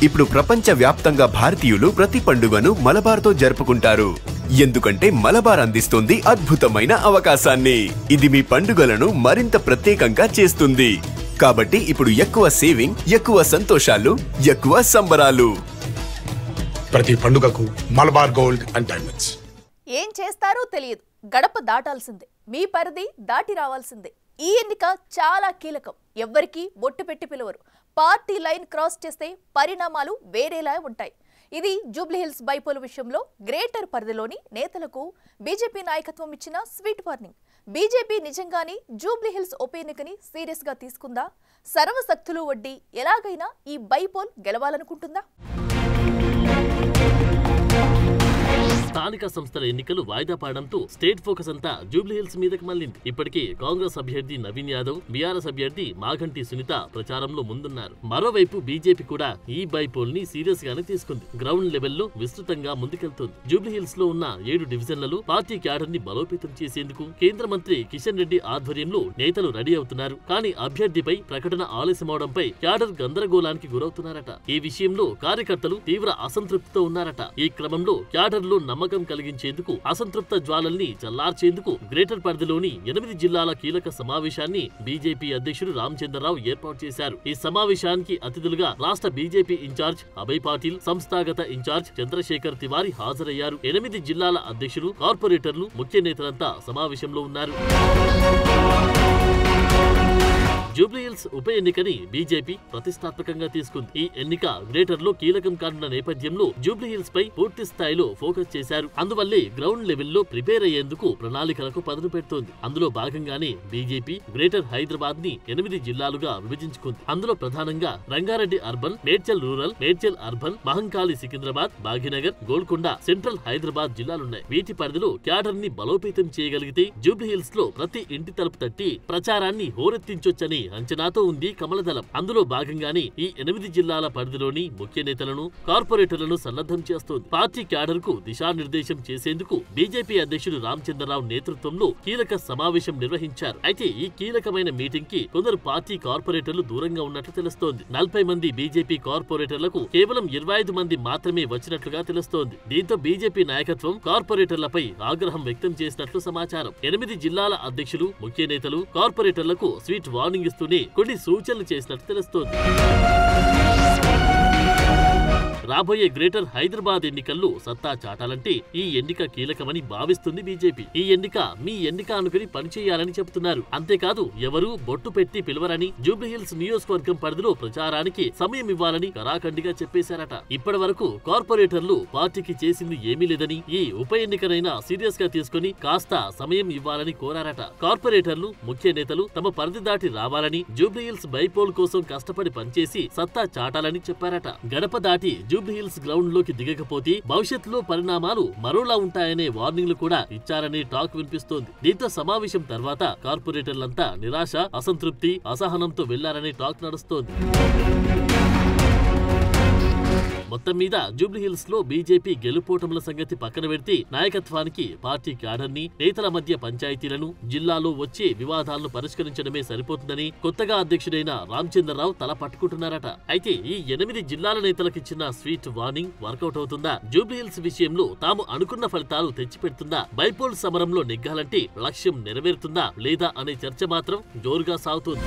ఇప్పుడు ప్రపంచ వ్యాప్తంగా భారతీయులు ప్రతి పండుగను మలబార్తో జరుపుకుంటారు. ఎందుకంటే మలబార్ అందిస్తుంది అద్భుతమైన అవకాశాన్ని. ఇది మీ పండుగలను మరింత ప్రత్యేకంగా చేస్తుంది. కాబట్టి ఇప్పుడు ఎక్కువ సేవింగ్, ఎక్కువ సంతోషాలు, ఎక్కువ సంబరాలు. ప్రతి పండుగకు మలబార్ గోల్డ్ అండ్ డైమండ్స్. ఏం చేస్తారో తెలియదు, గడప దాటాల్సిందే, మీ పరిధి దాటి రావాల్సిందే. ఈ ఎన్నిక చాలా కీలకం. ఎవ్వరికీ బొట్టు పెట్టి పిలవరు. పార్టీ లైన్ క్రాస్ చేస్తే పరిణామాలు వేరేలా ఉంటాయి. ఇది జూబ్లీహిల్స్ బైపోల్ విషయంలో గ్రేటర్ పరిధిలోని నేతలకు బీజేపీ నాయకత్వం ఇచ్చిన స్వీట్ వార్నింగ్. బీజేపీ నిజంగానే జూబ్లీహిల్స్ ఉప ఎన్నికని సీరియస్ గా తీసుకుందా? సర్వశక్తులు వడ్డీ ఎలాగైనా ఈ బైపోల్ గెలవాలనుకుంటుందా? స్థానిక సంస్థల ఎన్నికలు వాయిదా పడడంతో స్టేట్ ఫోకస్ అంతా జూబ్లీహిల్స్ మీదకి మళ్లింది. ఇప్పటికే కాంగ్రెస్ అభ్యర్థి నవీన్ యాదవ్, బీఆర్ఎస్ అభ్యర్థి మాగంటి సునీత ప్రచారంలో ముందున్నారు. మరోవైపు బీజేపీ కూడా ఈ బైపోల్ ని సీరియస్ గానే తీసుకుంది. గ్రౌండ్ లెవెల్లో విస్తృతంగా ముందుకెళ్తోంది. జూబ్లీహిల్స్ లో ఉన్న 7 డివిజన్లలో పార్టీ క్యాడర్ ని బలోపేతం చేసేందుకు కేంద్ర మంత్రి కిషన్ రెడ్డి ఆధ్వర్యంలో నేతలు రెడీ అవుతున్నారు. కానీ అభ్యర్థిపై ప్రకటన ఆలస్యమవడంపై క్యాడర్ గందరగోళానికి గురవుతున్నారట. ఈ విషయంలో కార్యకర్తలు తీవ్ర అసంతృప్తితో ఉన్నారట. ఈ క్రమంలో క్యాడర్ లో నమ్మకం కలిగించేందుకు, అసంతృప్త జ్వాలల్ని చల్లార్చేందుకు గ్రేటర్ పరిధిలోని 8 జిల్లాల కీలక సమావేశాన్ని బీజేపీ అధ్యక్షుడు రామచంద్రరావు ఏర్పాటు చేశారు. ఈ సమావేశానికి అతిథులుగా రాష్ట్ర బీజేపీ ఇన్ఛార్జ్ అభయ్ పాటిల్, సంస్థాగత ఇన్ఛార్జ్ చంద్రశేఖర్ తివారీ హాజరయ్యారు. 8 జిల్లాల అధ్యక్షులు, కార్పొరేటర్లు, ముఖ్య నేతలంతా సమావేశంలో ఉన్నారు. జూబ్లీహిల్స్ ఉప ఎన్నికని బీజేపీ ప్రతిష్టాత్మకంగా తీసుకుంది. ఈ ఎన్నిక గ్రేటర్ లో కీలకం కానున్న నేపథ్యంలో జూబ్లీహిల్స్ పై పూర్తి స్థాయిలో ఫోకస్ చేశారు. అందువల్లే గ్రౌండ్ లెవెల్లో ప్రిపేర్ అయ్యేందుకు ప్రణాళికలకు పదును పెడుతోంది. అందులో భాగంగానే బీజేపీ గ్రేటర్ హైదరాబాద్ ని 8 జిల్లాలుగా విభజించుకుంది. అందులో ప్రధానంగా Rangareddy urban, Medchal rural, Medchal urban, Mahankali Secunderabad, Bhagyanagar, Golconda, central Hyderabad జిల్లాలున్నాయి. వీటి పరిధిలో క్యాడర్ ని బలోపేతం చేయగలిగితే జూబ్లీహిల్స్ లో ప్రతి ఇంటి తలుపు తట్టి ప్రచారాన్ని హోరెత్తించొచ్చని అంచనాతో ఉంది కమలదళం. అందులో భాగంగానే ఈ 8 జిల్లాల పరిధిలోని ముఖ్య నేతలను, కార్పొరేటర్లను సన్నద్ధం చేస్తోంది. పార్టీ క్యాడర్ కు దిశానిర్దేశం చేసేందుకు బీజేపీ అధ్యక్షుడు రామచంద్రరావు నేతృత్వంలో కీలక సమావేశం నిర్వహించారు. అయితే ఈ కీలకమైన మీటింగ్ కి కొందరు పార్టీ కార్పొరేటర్లు దూరంగా ఉన్నట్లు తెలుస్తోంది. 40 మంది బీజేపీ కార్పొరేటర్లకు కేవలం 25 మంది మాత్రమే వచ్చినట్లుగా తెలుస్తోంది. దీంతో బీజేపీ నాయకత్వం కార్పొరేటర్లపై ఆగ్రహం వ్యక్తం చేసినట్లు సమాచారం. 8 జిల్లాల అధ్యక్షులు, ముఖ్య నేతలు, కార్పొరేటర్లకు స్వీట్ వార్నింగ్ ఇస్తూనే కొన్ని సూచనలు చేసినట్టు తెలుస్తోంది. రాబోయే గ్రేటర్ హైదరాబాద్ ఎన్నికల్లో సత్తా చాటాలంటే ఈ ఎన్నిక కీలకమని భావిస్తుంది బీజేపీ. ఈ ఎన్నిక మీ ఎన్నిక అనుకుని పనిచేయాలని చెబుతున్నారు. అంతేకాదు ఎవరూ బొట్టు పెట్టి పిలవరని, జూబ్లీహిల్స్ నియోజకవర్గం పరిధిలో ప్రచారానికి సమయం ఇవ్వాలని కరాఖండిగా చెప్పేశారట. ఇప్పటి వరకు కార్పొరేటర్లు పార్టీకి చేసింది ఏమీ లేదని, ఈ ఉప ఎన్నికనైనా సీరియస్ గా తీసుకుని కాస్త సమయం ఇవ్వాలని కోరారట. కార్పొరేటర్లు, ముఖ్య నేతలు తమ పరిధి దాటి రావాలని, జూబ్లీహిల్స్ బైపోల్ కోసం కష్టపడి పనిచేసి సత్తా చాటాలని చెప్పారట. గడప దాటి జూబ్లీహిల్స్ గ్రౌండ్ లోకి దిగకపోతే భవిష్యత్తులో పరిణామాలు మరోలా ఉంటాయనే వార్నింగ్లు కూడా ఇచ్చారనే టాక్ వినిపిస్తోంది. దీంతో సమావేశం తర్వాత కార్పొరేటర్లంతా నిరాశ, అసంతృప్తి, అసహనంతో వెళ్లారనే టాక్ నడుస్తోంది. మొత్తం మీద జూబ్లీహిల్స్ లో బీజేపీ గెలుపోటముల సంగతి పక్కన పెడితే నాయకత్వానికి పార్టీ క్యాడర్ ని, నేతల మధ్య పంచాయతీలను, జిల్లాలో వచ్చే వివాదాలను పరిష్కరించడమే సరిపోతుందని కొత్తగా అధ్యక్షుడైన రామచంద్రరావు తల పట్టుకుంటున్నారట. అయితే ఈ 8 జిల్లాల నేతలకిచ్చిన స్వీట్ వార్నింగ్ వర్కౌట్ అవుతుందా? జూబ్లీహిల్స్ విషయంలో తాము అనుకున్న ఫలితాలు తెచ్చిపెడుతుందా? బైపోల్ సమరంలో నెగ్గాలంటే లక్ష్యం నెరవేరుతుందా లేదా అనే చర్చ మాత్రం జోరుగా సాగుతోంది.